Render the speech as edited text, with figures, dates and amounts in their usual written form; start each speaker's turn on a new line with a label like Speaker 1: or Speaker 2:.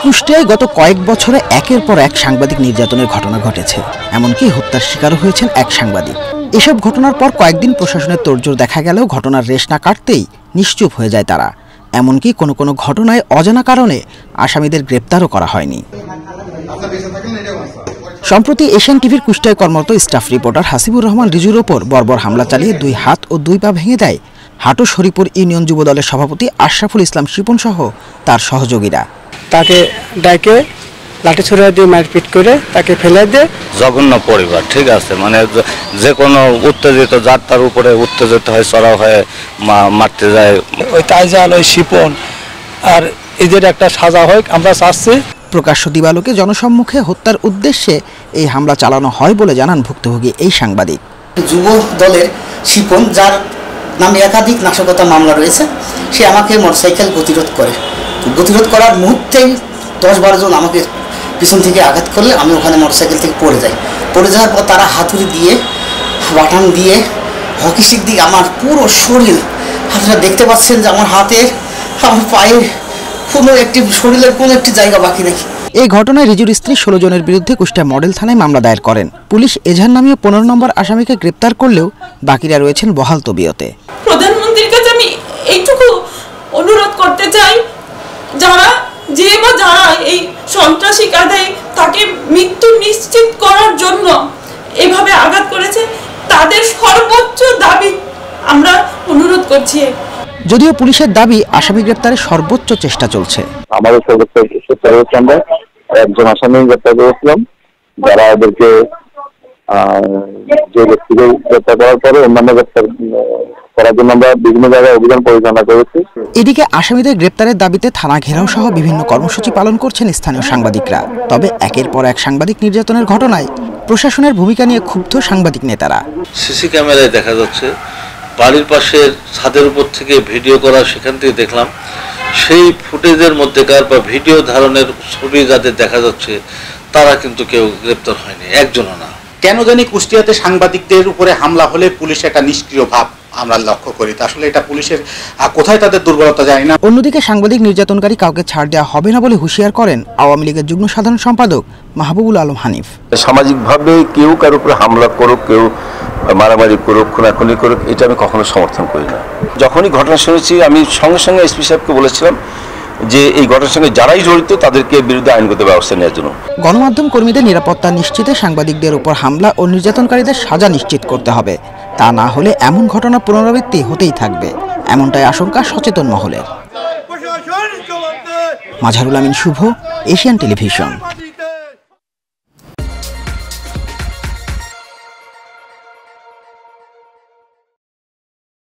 Speaker 1: কুষ্টিয়ায় গত কয়েক বছরে একের পর এক সাংবাদিক নির্যাতনের ঘটনা ঘটেছে, এমনকি হত্যার শিকারও হয়েছেন এক সাংবাদিক। এসব ঘটনার পর কয়েকদিন প্রশাসনের তোড়জোড় দেখা গেলেও ঘটনার রেশ না কাটতেই নিশ্চুপ হয়ে যায় তারা। এমনকি কোনো কোনো ঘটনায় অজানা কারণে আসামিদের গ্রেপ্তারও করা হয়নি। সম্প্রতি এশিয়ান টিভির কুষ্টিয়ায় কর্মরত স্টাফ রিপোর্টার হাসিবুর রহমান রিজুর ওপর বর্বর হামলা চালিয়ে 2 হাত ও 2 পা ভেঙে দেয় হাটু শরীপুর ইউনিয়ন যুব দলের সভাপতি আশরাফুল ইসলাম শিপন সহ তার সহযোগীরা।
Speaker 2: তাকে ডাকে লাঠি ছুড়ে দিয়ে মারপিট করে তাকে ফেলে দেয়।
Speaker 3: জঘন্য পরিবার, ঠিক আছে, মানে যে কোনো উত্তেজিত যার তার উপরে উত্তেজিত হয়ে চড়াও হয়ে মারতে যায়।
Speaker 2: ওই তাইজাল, ওই শিপন আর এদের একটা সাজা হয় আমরা চাচ্ছি।
Speaker 1: প্রকাশ্য দিবালোকে জনসম্মুখে হত্যার উদ্দেশ্যে এই হামলা চালানো হয় বলে জানান ভুক্তভোগী এই সাংবাদিক।
Speaker 4: যুব দলের শিপন, যার নামে একাধিক নাশকতা মামলা রয়েছে, সে আমাকে মোটরসাইকেল গতিরোধ করার মুহূর্তেই 10-12 জন আমাকে পিছন থেকে আঘাত করলে আমি ওখানে মোটরসাইকেল থেকে পড়ে যাই। পড়ে যাওয়ার পর তারা হাতুড়ি দিয়ে, বাটান দিয়ে, হকি স্টিক দিয়ে আমার পুরো শরীর, আপনারা দেখতে পাচ্ছেন যে আমার হাতে, আমার পায়ে শরীরের কোনো একটি জায়গা বাকি নেই।
Speaker 1: এই ঘটনায় রিজুর স্ত্রী 16 জনের বিরুদ্ধে কুষ্টিয়া মডেল থানায় মামলা দায়ের করেন। পুলিশ এজাহার নামীয় 15 নম্বর আসামিকে গ্রেপ্তার করলেও বাকিরা রয়েছেন বহাল তবিয়তে।
Speaker 5: প্রধানমন্ত্রীর কাছে আমি এইটুকু অনুরোধ করতে চাই, যারা এই সন্ত্রাসী কাঁদায় তাকে মৃত্যু নিশ্চিত করার জন্য এভাবে আঘাত করেছে, তাদের সর্বোচ্চ দাবি আমরা অনুরোধ করছি।
Speaker 1: যদিও পুলিশের দাবি আসামি গ্রেপ্তারের সর্বোচ্চ চেষ্টা চলছে।
Speaker 3: আমাদের সর্বোচ্চ চেষ্টা করেছি, আমরা একজন আসামি গ্রেপ্তার করেছিলাম, যারা ওদেরকে যে ব্যক্তিকে গ্রেপ্তার করার পরে অন্যান্য গ্রেপ্তার করার জন্য আমরা বিভিন্ন জায়গায় অভিযান পরিচালনা করেছি।
Speaker 1: এদিকে আসামিদের গ্রেপ্তারের দাবিতে থানা ঘেরাও সহ বিভিন্ন কর্মসূচি পালন করছেন স্থানীয় সাংবাদিকরা। তবে একের পর এক সাংবাদিক নির্যাতনের ঘটনায় প্রশাসনের ভূমিকা নিয়ে ক্ষুব্ধ সাংবাদিক নেতারা।
Speaker 6: সিসি ক্যামেরায় দেখা যাচ্ছে, বাড়ির পাশের ছাদের উপর থেকে ভিডিও করা, সেখান থেকে দেখলাম সেই ফুটেজের মধ্যেকার বা ভিডিও ধারণের ছবি যাদের দেখা যাচ্ছে তারা কিন্তু কেউ গ্রেপ্তার হয়নি, একজনও না।
Speaker 7: কেন জানি কুষ্টিয়াতে সাংবাদিকদের উপরে হামলা হলে পুলিশ একটা নিষ্ক্রিয় ভাব আমরা লক্ষ্য করি। আসলে এটা পুলিশের কোথায় তাদের দুর্বলতা জানি না।
Speaker 1: অন্যদিকে সাংবাদিক নির্যাতনকারী কাউকে ছাড় দেওয়া হবে না বলে হুঁশিয়ার করেন আওয়ামী লীগের যুগ্ম সাধারণ সম্পাদক মাহবুবুল আলম হানিফ।
Speaker 8: সামাজিকভাবে কেউ কার উপরে হামলা করুক, কেউ মারামারি করুক, খুনাখুনি করুক, এটা আমি কখনো সমর্থন করি না। যখনই ঘটনা শুনেছি আমি সঙ্গে সঙ্গে এসপি সাহেবকে বলেছিলাম যে এই ঘটনার সঙ্গে যারাই জড়িত তাদেরকে বিরুদ্ধে আইনগত ব্যবস্থা নেওয়ার জন্য।
Speaker 1: গণমাধ্যম কর্মীদের নিরাপত্তা নিশ্চিতে সাংবাদিকদের উপর হামলা ও নির্যাতনকারীদের সাজা নিশ্চিত করতে হবে। তা না হলে এমন ঘটনা পুনরাবৃত্তি হতেই থাকবে, এমনটাই আশঙ্কা সচেতন মহলের। মাঝারুল আমিন শুভ, এশিয়ান টেলিভিশন।